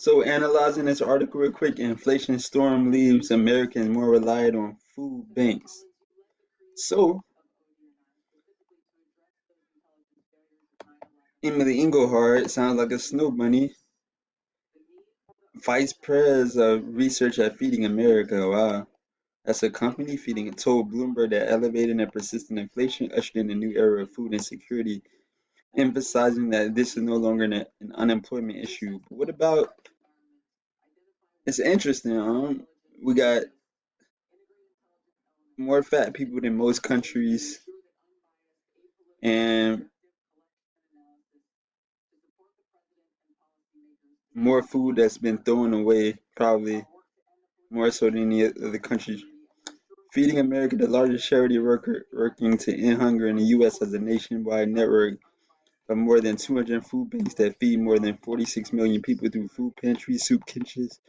So, analyzing this article real quick, inflation storm leaves Americans more reliant on food banks. So, Emily Engelhardt sounds like a snow bunny. Vice Pres of Research at Feeding America. Wow. That's a company feeding told Bloomberg that elevated and persistent inflation ushered in a new era of food insecurity, emphasizing that this is no longer an unemployment issue. But what about, it's interesting, we got more fat people than most countries, and more food that's been thrown away, probably more so than any other countries. Feeding America, the largest charity working to end hunger in the U.S., has a nationwide network of more than 200 food banks that feed more than 46 million people through food pantries, soup kitchens,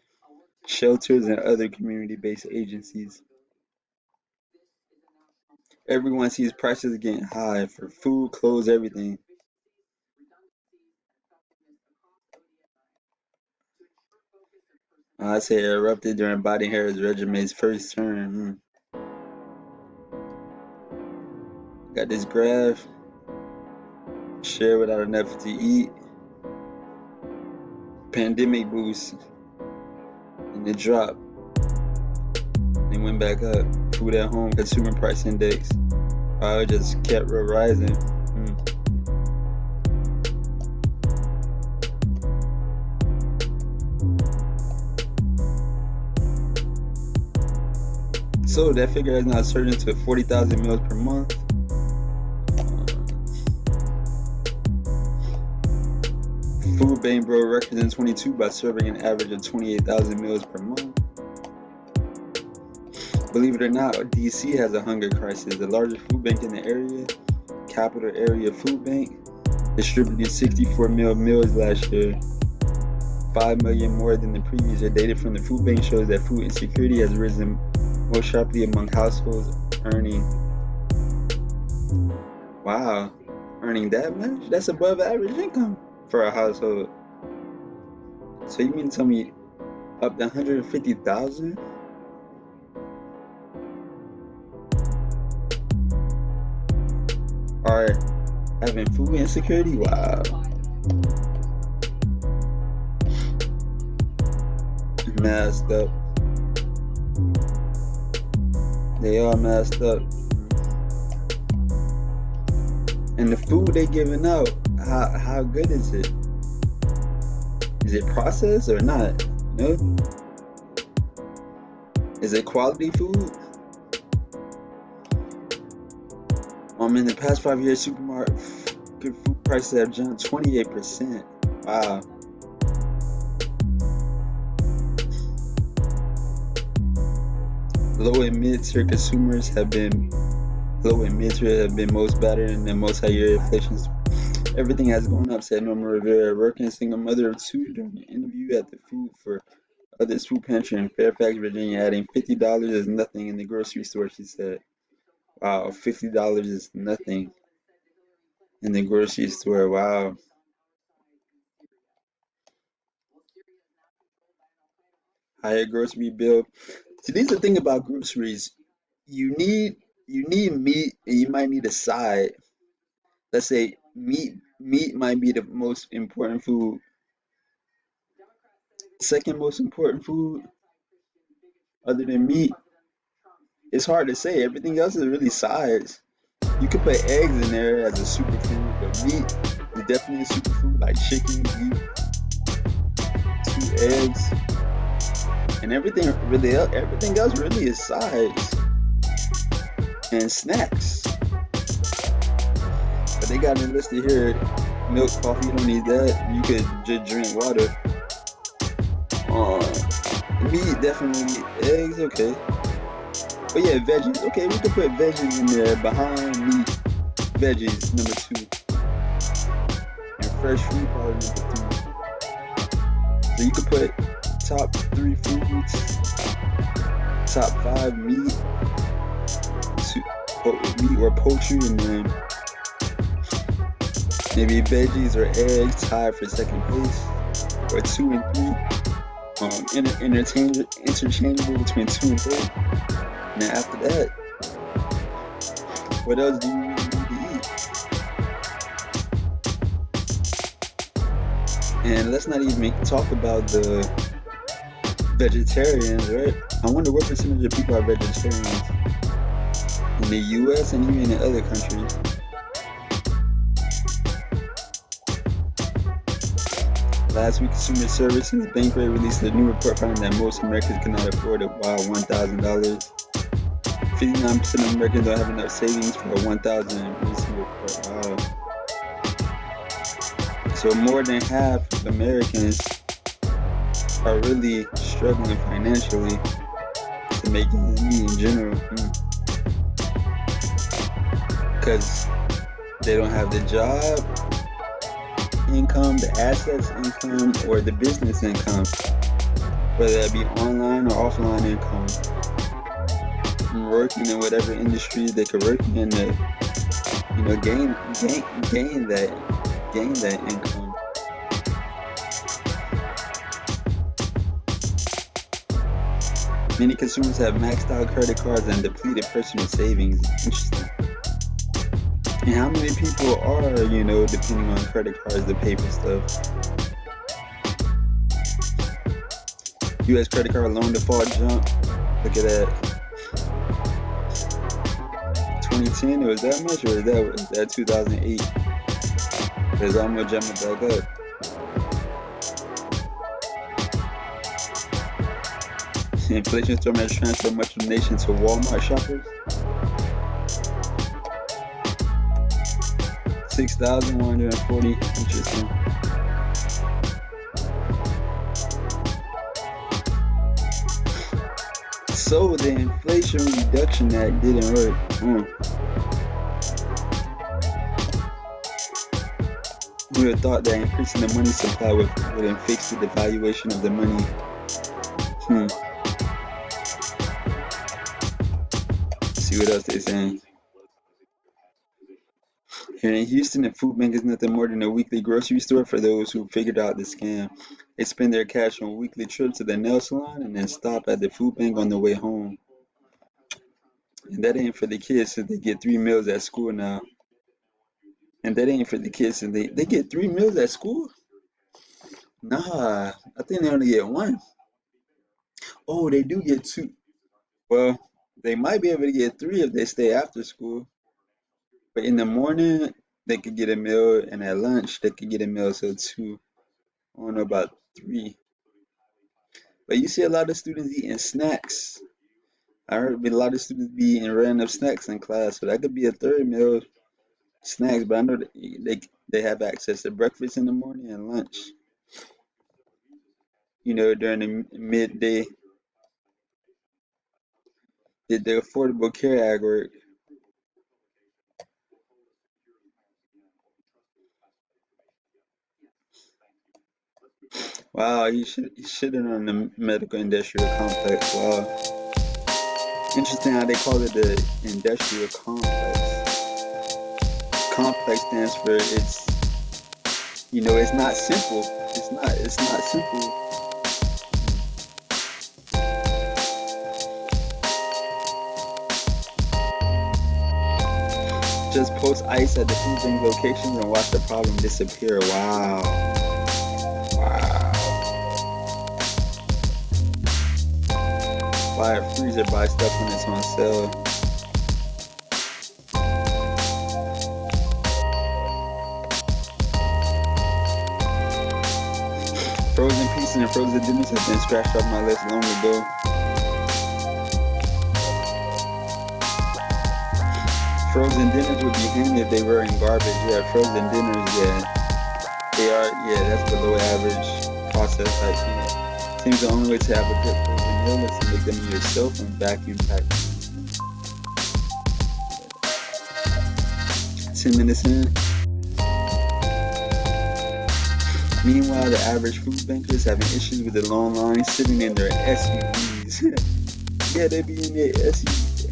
shelters, and other community-based agencies. Everyone sees prices getting high for food, clothes, everything. I say it erupted during Biden-Harris regime's first term. Got this graph. Share without enough to eat. Pandemic boost. And it dropped. It went back up. Food at home, consumer price index. It just kept rising. So that figure has now surged to 40,000 meals per month. Food bank broke records in 22 by serving an average of 28,000 meals per month. Believe it or not, DC has a hunger crisis. The largest food bank in the area, Capital Area Food Bank, distributed 64 million meals last year, 5 million more than the previous year. Data from the food bank shows that food insecurity has risen most sharply among households earning that much? That's above average income for a household. So you mean to tell me up to 150,000? Are having food insecurity? Wow. Masked up. They all masked up. And the food they giving out, how good is it? Is it processed or not? No? Is it quality food? In the past 5 years, supermarket food prices have jumped 28%. Wow. Low and mid-tier consumers have been most battered, and the most higher inflation. Everything has gone up, said Norma Rivera, working single mother of two, during an interview at the Food for Others food pantry in Fairfax, Virginia, adding $50 is nothing in the grocery store, she said. Wow, $50 is nothing in the grocery store. Wow. Higher grocery bill. See, this is the thing about groceries. You need meat, and you might need a side. Let's say meat might be the most important food. Second most important food other than meat. It's hard to say. Everything else is really sides. You could put eggs in there as a superfood, but meat is definitely a superfood, like chicken, beef, 2 eggs, and everything else really is sides and snacks. But they got it listed here: milk, coffee. You don't need that. You could just drink water. Meat, definitely. Eggs, okay. But yeah, veggies. Okay, we could put veggies in there behind meat. Veggies, number 2. And fresh fruit, probably number 3. So you could put top 3 foods, top 5 meat or poultry, and then maybe veggies or eggs tied for second place. or 2 and 3, interchangeable between 2 and 3. And then after that, what else do you really need to eat? And let's not even talk about the vegetarians, right? I wonder what percentage of people are vegetarians in the US and even in other countries. Last week, Consumer Services Bankrate released a new report finding that most Americans cannot afford a wild $1,000. 59% of Americans don't have enough savings for a $1,000 report. Wow. So more than half of Americans are really struggling financially to make ends meet in general. Because they don't have the job income, the assets income, or the business income, whether that be online or offline income. From working in whatever industry they could work in to, gain that income. Many consumers have maxed out credit cards and depleted personal savings. Interesting. And how many people are, depending on credit cards to pay for stuff? U.S. credit card loan default jump. Look at that. 2010, it was that much, or was that 2008? There's almost jumping back up. Inflation storm has transferred much of the nation to Walmart shoppers. 6,140. Interesting. So the Inflation Reduction Act didn't work. Who would have thought that increasing the money supply would fix the devaluation of the money? See what else they're saying. Here in Houston, a food bank is nothing more than a weekly grocery store for those who figured out the scam. They spend their cash on weekly trips to the nail salon and then stop at the food bank on the way home. And that ain't for the kids since they get 3 meals at school now. And that ain't for the kids since they get 3 meals at school? Nah, I think they only get 1. Oh, they do get 2. Well, they might be able to get 3 if they stay after school. But in the morning, they could get a meal, and at lunch, they could get a meal, so 2. I don't know about 3. But you see a lot of students eating snacks. I heard a lot of students be eating random snacks in class, so that could be a 3rd meal, snacks. But I know they have access to breakfast in the morning and lunch. During the midday. Did the Affordable Care Act work? Wow, he shitting on the medical industrial complex. Wow. Interesting how they call it the industrial complex. Complex stands for it's not simple. It's not simple. Just post ice at the food bank locations and watch the problem disappear. Wow. Buy a freezer, buy stuff when it's on sale. Frozen pieces and frozen dinners have been scratched off my list long ago. Frozen dinners would be handy if they were in garbage. Yeah, frozen dinners, yeah. They are, that's below average process type thing. Seems the only way to have a good frozen meal is to make them yourself and vacuum pack them. 10 minutes in. Meanwhile, the average food bankers having issues with the long lines sitting in their SUVs. Yeah, they be in their SUVs.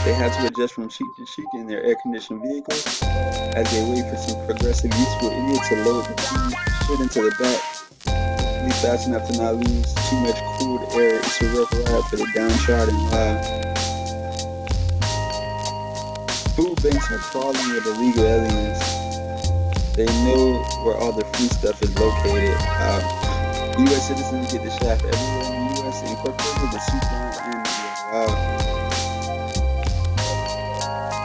They have to adjust from cheek to cheek in their air-conditioned vehicles as they wait for some progressive, useful idiot to load the food. shit into the back, hopefully fast enough to not lose too much cooled air. It's a rough ride for the downtrodden. Food banks are crawling with illegal aliens. They know where all the free stuff is located. U.S. citizens get the shaft everywhere in the U.S. Incorporated, the soup line, and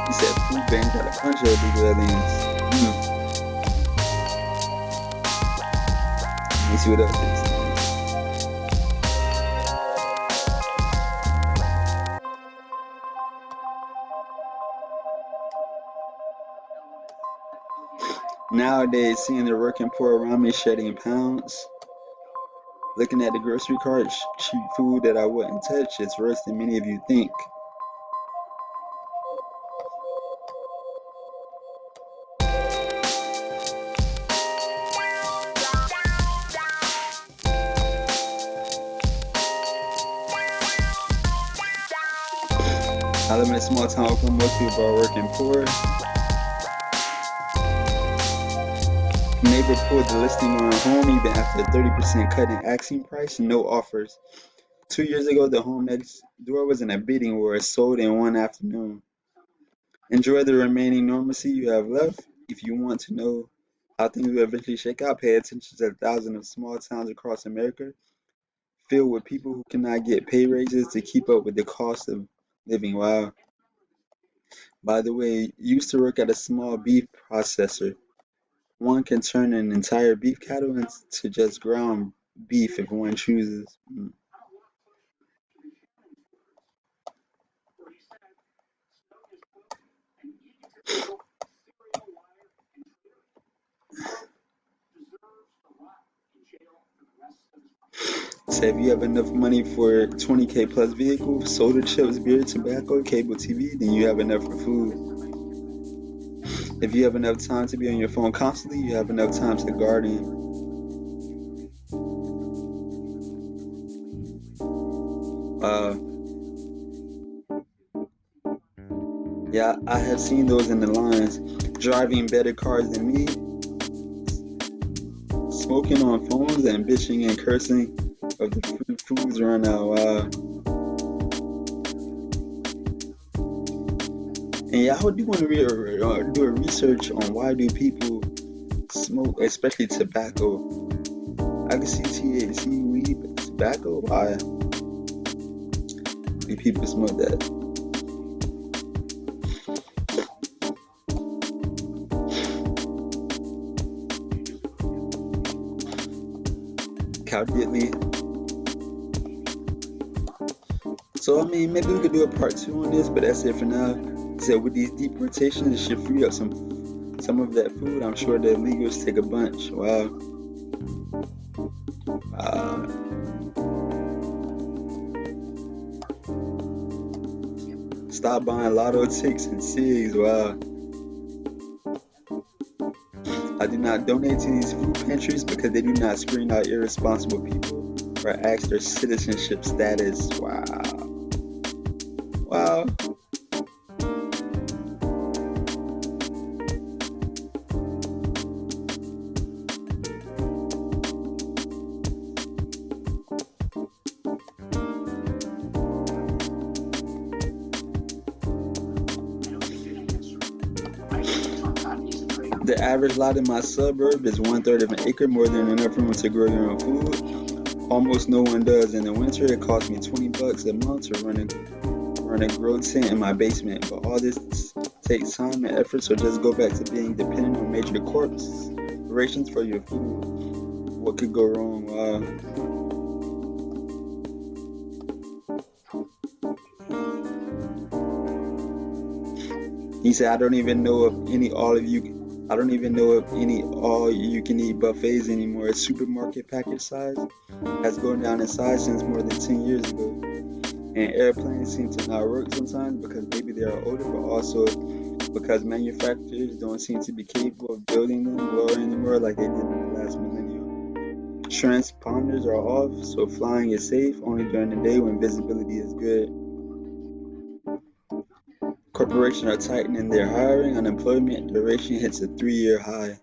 he said food banks got a bunch of illegal aliens. Let me see what else they say. Nowadays, seeing the working poor around me shedding pounds, looking at the grocery cart, cheap food that I wouldn't touch, it's worse than many of you think. I live in a small town where most people are working poor. Neighbor pulled the listing on a home even after a 30% cut in asking price, no offers. 2 years ago, the home next door was in a bidding war, sold in one afternoon. Enjoy the remaining normalcy you have left. If you want to know how things will eventually shake out, pay attention to the thousands of small towns across America filled with people who cannot get pay raises to keep up with the cost of living. Wow. By the way, used to work at a small beef processor. One can turn an entire beef cattle into just ground beef if one chooses. So if you have enough money for 20K plus vehicle, soda, chips, beer, tobacco, cable TV, then you have enough for food. If you have enough time to be on your phone constantly, you have enough time to garden. Yeah, I have seen those in the lines. Driving better cars than me, smoking on phones, and bitching and cursing of the foods run out. And yeah, I do want to do a research on why do people smoke, especially tobacco. I can see THC, weed, but tobacco, why do people smoke that? Caldiately. So I mean, maybe we could do a part 2 on this, but that's it for now. He said with these deportations, it should free up some of that food. I'm sure the illegals take a bunch. Wow. Stop buying lotto tickets and cigs. Wow. I do not donate to these food pantries because they do not screen out irresponsible people or ask their citizenship status. Wow. Wow. The average lot in my suburb is 1/3 of an acre, more than enough room to grow your own food. Almost no one does. In the winter, it costs me $20 a month to run a grow tent in my basement. But all this takes time and effort, so just go back to being dependent on major corporations for your food. What could go wrong? Wow. He said, I don't even know of any all you can eat buffets anymore. Supermarket package size has gone down in size since more than 10 years ago. And airplanes seem to not work sometimes because maybe they are older, but also because manufacturers don't seem to be capable of building them well anymore like they did in the last millennium. Transponders are off, so flying is safe only during the day when visibility is good. Corporations are tightening their hiring. Unemployment duration hits a 3-year high.